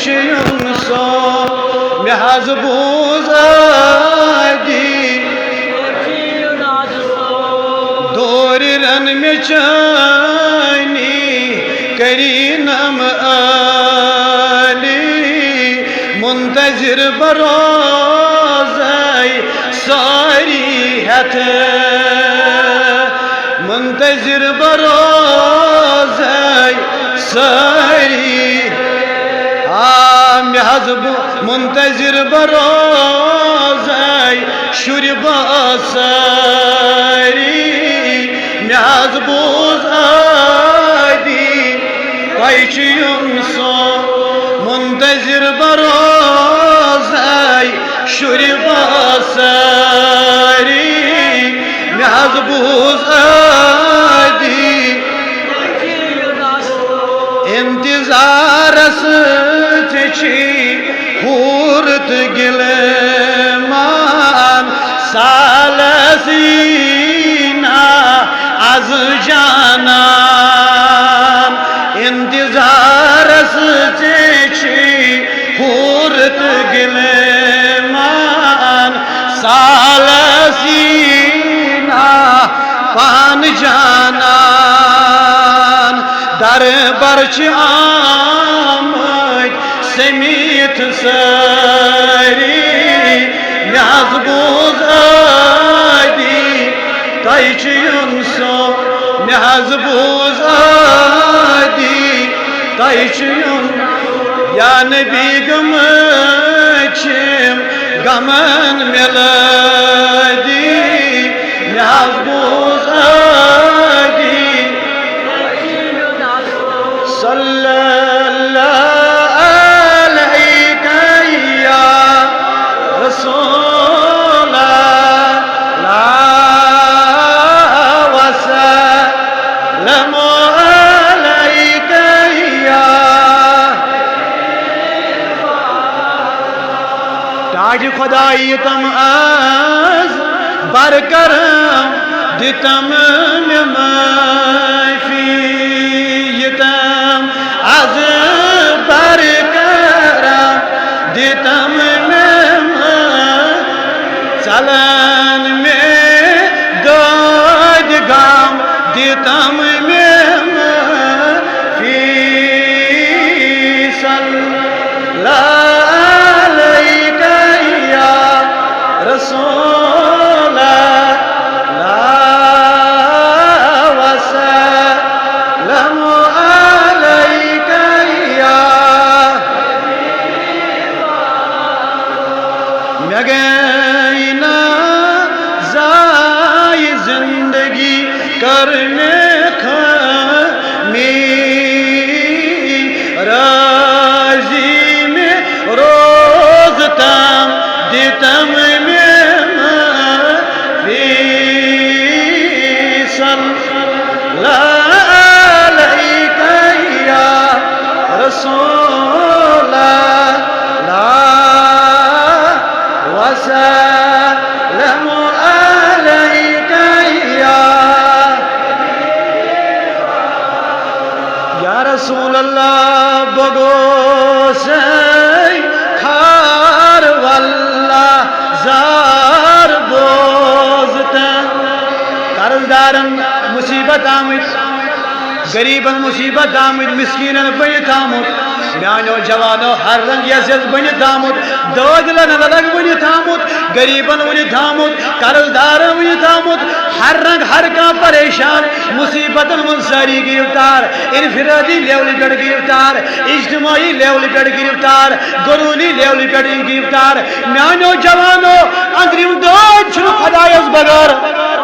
सो मे हज बूज दौर रन में चानी करी नम आली मुंतजिर बरोज सारी हथ मुंतजिर बरोज सारी महजब मुंतजिर बरोज शुर बासारी महजबूज आदि पैचुम सो मुंतजिर बरोज शुर बासारी महजबूज आदि इंतजारस हूरत गिलमान सालसीना az जानान इंतजारस हूरत गिलमान सालसीना पान जानान दर बर्च आमद समीत सारी महजबूज आदि तयचुम सो महजबूज आदि तयचुम या नबी गमचम गमन मिलदी महजबूज आदि ताज खुदाई तम आज बरकरम दितम माफी तम आज बरकरम दितम चलन में दौद गाम दितम गैना जाय जिंदगी करने खामी राजी में रोज तम दितम में वसल्लम अलैका या रसूल अल्लाह बगो से खार वल्ला जार बोझता कर्जदारन मुसीबत आमिद गरीबन मुसीबत आमिद मिस्कीनन बन थामुत म्यानो जवानो हर रंग यजज बन थामुत दौदलन अलग बन थामुत गरीबन वन थामुत कर्जदारन वन थामुत हर रंग हर का परेशान मुसीबतन मुंसारी गिरफ्तार इनफिरादी लेवल पे गिरफ्तार इज्तिमाई लेवल पे गिरफ्तार गरूनी लेवल पे गिरफ्तार म्यानो जवानो अंतरिम दौद छु खुदायस बगैर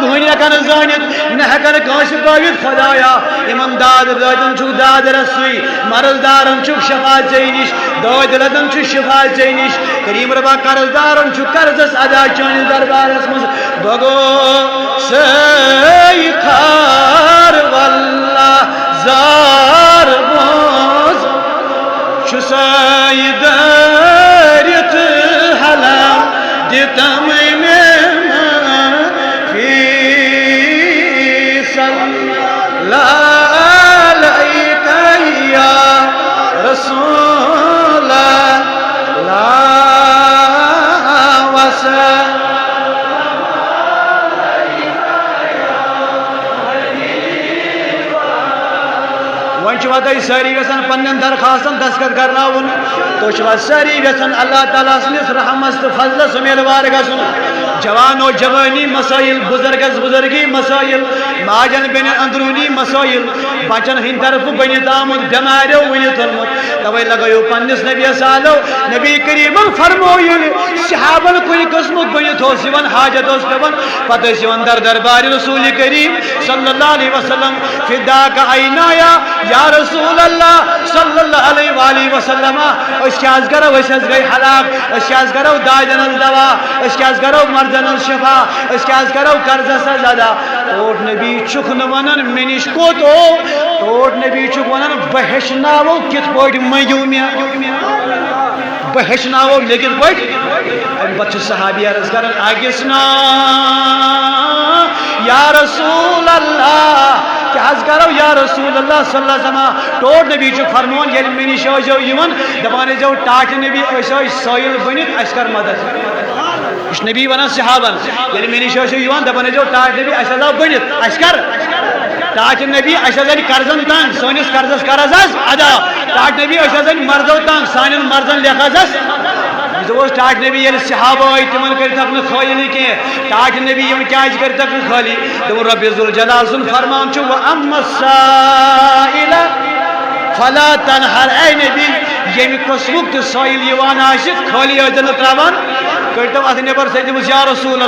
कहन हेकन जानित न हेकन काश पावित खुदाया इमन दाद दादन छु दाद रसुई मरजदारन छु शफा चैनिश दौद लदन छु शफा चैनिश करीम रबा कर्जदारन छु कर्जस अदा चान दरबारस मज बगो सई खार वल्ला जार बोझ छु सई दरित हलाम दितम रसूल सारी गसन पन्न दरखास्तन दस्तखत करनाउन तो सारी गसन अल्लाह ताला सनिस रहमत तो फजलस उम्मीदवार गसन जवानो जवानी मसाइल बुजुर्गस बुजुर्गी मसाइल माजन बेन अंदरूनी मसाइल बचन हिंद तरफ बनित आमुद बेमारो वन थोमुत तवे लगो पन्निस नबी सालो नबी करीम फरमो सहाबन कुन कस्मुत बनित वन हाजत पेवन पत दर दरबार रसूल करीम सल्लल्लाहु अलैहि वसल्लम फिदा का आईनाया या रसूल अल्लाह सल्लल्लाहु अलैहि वसल्लम अस करो अस गई हलाक करो दाजन दवा करो मर्दन शिफा करो कर्जस अदा तोट नबी चुख वन मे नश कोत तोट नबी चुख वन बह हेचनावो कित पे मयू मे बह हेचनावो मे कित पे अम पे सहाबी अर्ज कर आगिसना या रसूल अल्लाह क्या करो या रसूल अल्लाह सल्लल्लाहु अलैहि वसल्लम टोट नबी चुख फरमान ये मे नश दपान जो टाट नबी साइल बनित अस कर मदद नबी वन सहाबन ये मे नश दपान जो टाट नबी अस बनित अस कर टाट नबी अस कर्जन तंग सनिस कर्जस कर अदा टाट नबी अस मर्दो तंग सान मर्दन लेख टाट नबी ये सहाब आई तिमन कर खाली कह टाट नबी क्या कर खाली दम रब्बुल जलाल सुन फरमान फला तनहर ऐ नबी यम कस्मुक तो साइल खाली अदन त्रावान कटो अत नबर सदमस या रसूल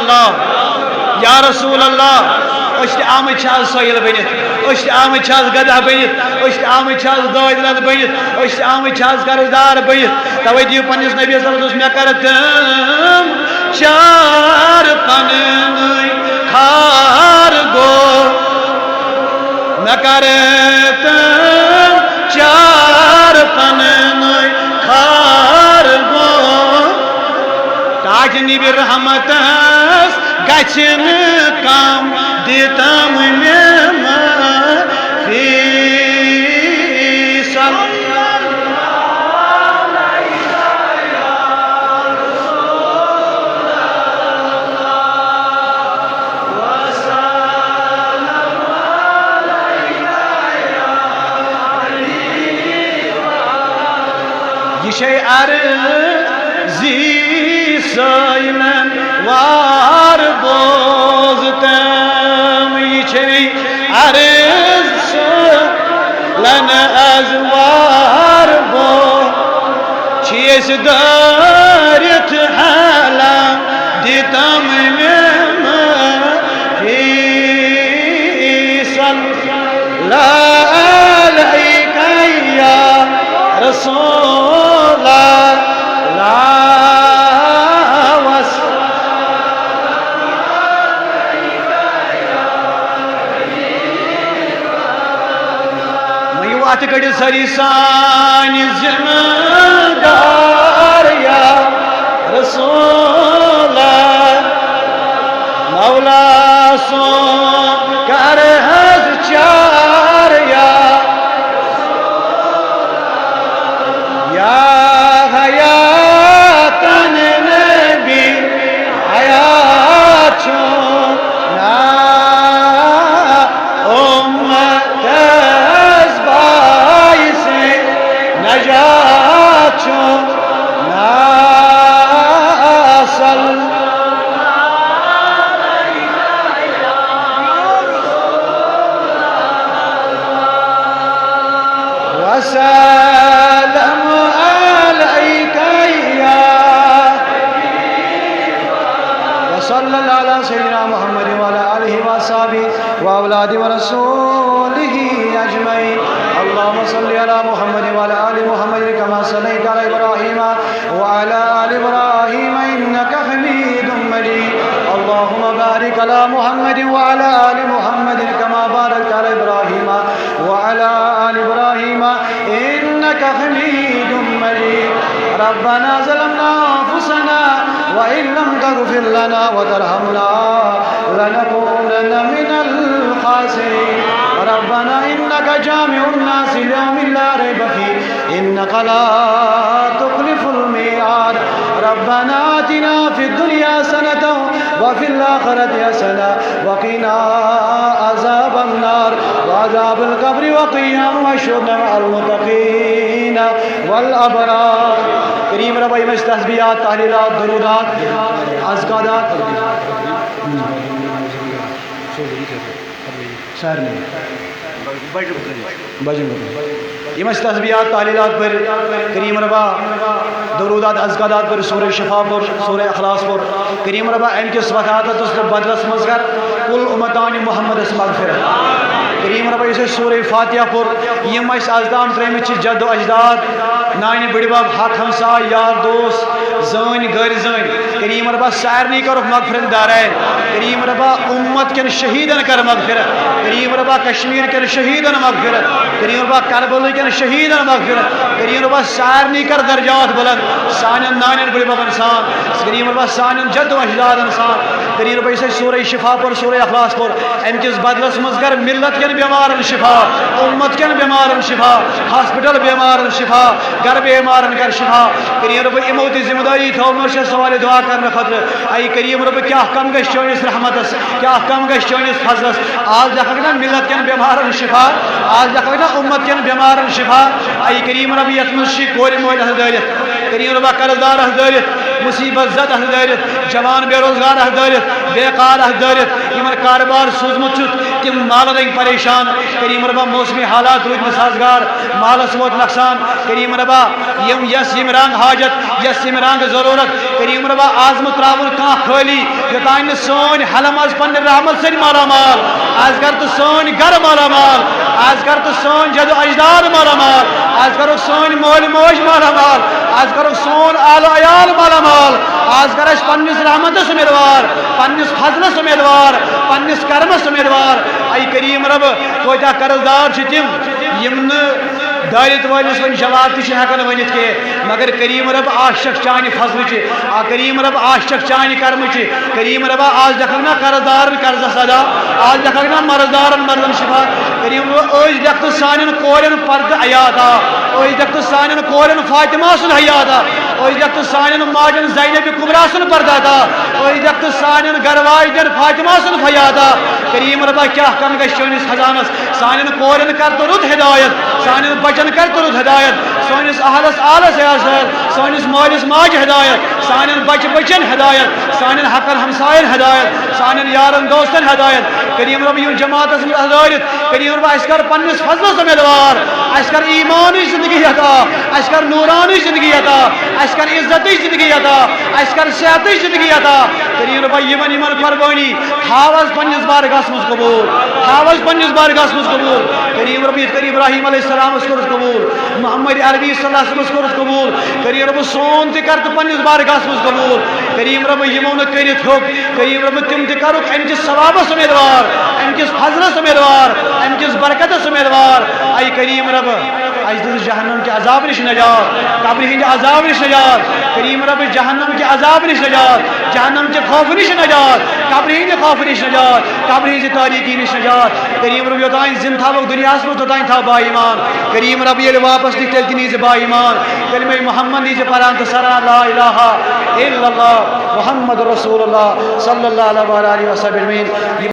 अल्लाह आम साइल बनित आम गदा बनित आम दाद बनित आम कर्जदार बनित तवे दिव पन्निस नबी मे कर चार पन खार गो मे कर चार पन खार गो टाट नबी रहमत गचन कम दितम ये अर्जी साइलन वार बोजतम ये अर्ज लन अजवार बो चीज दारित हाला दितम रसूल अत कड़ी सरी सान जिम्मेदार या रसूल मौला सो कर हज चार या हयातन नबी हयात छो ना नजात छो नासल वसलम अलैका या वसल्लल्लाहु अला सय्यिदिना मुहम्मद व अला आलिहि व अस्हाबिहि व औलादि व रसूलिहि अजमईन अल्लाहुम्मा सल्लि अला मुहम्मद व अला आलि मुहम्मद कमा सल्लैता अला इब्राहीम व अला आलि इब्राहीम इन्नका हमीदुम मजीद अल्लाहुम्मा बारिक अला मुहम्मद व अला आलि मुहम्मद कमा बारकता अला इब्राहीम व अला आलि इब्राहीम इन्नका हमीदुम मजीद रब्बना ज़लमना अनफुसना व इन लम तगफिर लना व तरहमना लनकूनन्न मिनल खासिरीन रब्बना इन्नका जामिउन नास लियौमिन ला रैब फीह इन्नका ला तुखलिफुल मिआद रब्बना आतिना फिद दुनिया हसनतन व फिल आखिरति हसनतन व क़िना अज़ाबन नार व अज़ाबुल क़ब्र व क़ियाम मशहूद अल मुत्तक़ीन वल अबरार। करीम रब यम तस्बीहात तहलीलात दुरूदात अज़कारात शहर में बजन यम तस्बीहात तहलीलात पर करीम रबा दुरूदात अज़कारात पर सूरह शिफा पर सूरह इखलास पर करीम रबा अम किस वक़ातस बदलस मज कर कुल उम्मतान मुहम्मद मगफिरत। करीम रबा इस सूरह फातिहा पर यम अजदाम त्रेमित जद्दो अजदाद नानी बड़बाब हक हमसा यार दोस्त जन गर जन करीम रबा सारनी कर मगफिरत दारैन। करीम रबा उम्मत के शहीदन कर मगफिरत। करीम रबा कश्मीर के शहीदन मगफिरत। करीम रबा करबल के शहीदन मगफिरत। करीम रबा सारनी कर दर्जात बुलंद सान नान बड़बाब इंसान करीम रबा सान जद्दो अजदाद इंसान। करीम रबा इस सूरह शिफा पर सूरह इखलास पर अम किस बदलस मज कर मिलत के बीमारन शिफा उम्मत के बीमारन शिफा हॉस्पिटल बीमारन शिफा घर बीमारन कर शिफा। करीम रब इमो जिम्मेदारी थो मोशे सवाल दुआ करने खतर आई करीम रब क्या कम गश चोनिस रहमतस क्या कम गश चोनिस फजलस आज देखक ना मिलत के बीमारन शिफा आज देखक ना उम्मत के बीमारन शिफा। आई करीम रब यतमशी कोर मोल हदायत करीम रब कर्जदार हदायत मुसीबत जद हदायत जवान बेरोजगार हदायत बेकार हदायत इमन कारोबार सूझमुत तिम माल रंग परेशान। करीम रबा मौसमी हालात रूद साजगार मालस वोत नुकसान। करीम रबा यम यस यम रंग हाजत यस यम रंग जरूरत करीम रबा आजम त्रावन कह खाली योतान सोन हलमज पन रहमत से मालामाल आज कर तो सोन घर मालामाल आज कर तो सोन जद अजदाद मालामाल आज करो सोन मोल मोज मालामाल आज करो सोन आल अयाल मालामाल आज कर पन्निस रहमत उम्मीदवार पन्निस फजलस उम्मीदवार पन्निस करमस उम्मीदवार। आई करीम रब कोता कर्जदार तिम यम दारित वालिस वन जवाब तक वन कह मगर करीम रब आशक चान फजल करीम रब आशक चान कर्म करीम रब आज देखक ना कर्जदार कर्जस अदा आज देखक ना मर्जदार मर्दन शिफा। करीम रब देख तो सान कोरन पर्द अयात आज देख तो सान कोरन फातिमा सुन हयात आज देख तो सान माजन ज़ैनब कुबरा सुन पर्दा था आज देख तो सान गरवाजन फातिमा सुन फयात। करीम रबा क्या कम गनिस खजानस सान कोरन कर तो रुत हिदायत सान बचन कर तो रुत हिदायत सोनिस अहलस आलस सोनिस मालिस माज हिदायत सान बच बचन हिदायत सान हकन हमसायन हिदायत सान यारन दोस्तन हिदायत। करीम रब यूं जमात हिदायत करीम रबा अस्कर पन्निस फजलस उम्मीदवार अस्कर ईमानी जिंदगी अता अस्कर नूरानी जिंदगी अता अस्कर इज्जती जिंदगी अता अस्कर सेहती जिंदगी अता। करीम रबा यमन यमन कुर्बानी थावस पन्निस बारगास मुझ कबूल थावस पन्निस बारगास मुझ कबूल। करीम रब करीम इब्राहिम अलैहिस्सलाम कर कबूल मोहम्मद अरबी सल्लल्लाहु अलैहि वसल्लम कर कबूल करीम रब सोन त कर पन्निस बारगास मुझ कबूल। करीम रब यमो न करित होक करीम रब तिम त करुक अम किस सवाबस उम्मीदवार अम किस फजलस उम्मीदवार अम किस बरकतस उम्मीदवार। आई करीम रब आज दिस जहन्नम के अजाब निश नजात कब्र हिंद अजाब निश नजात करीम रब जहन्नम के अजाब निश नजात जहन्नम के खौफ निश नजात कब्र हिंद खौफ निश नजात कब्र हिंद तारीकी निश नजात। करीम रब योतान जिन था दुनिया तोतान था बा ईमान करीम रब ये वापस निकल नीज बा ईमान कलमे मोहम्मद नीज परान तो सरा ला इलाहा इल्लल्लाह मुहम्मद रसूलुल्लाह सल्लल्लाहु अलैहि वसल्लम।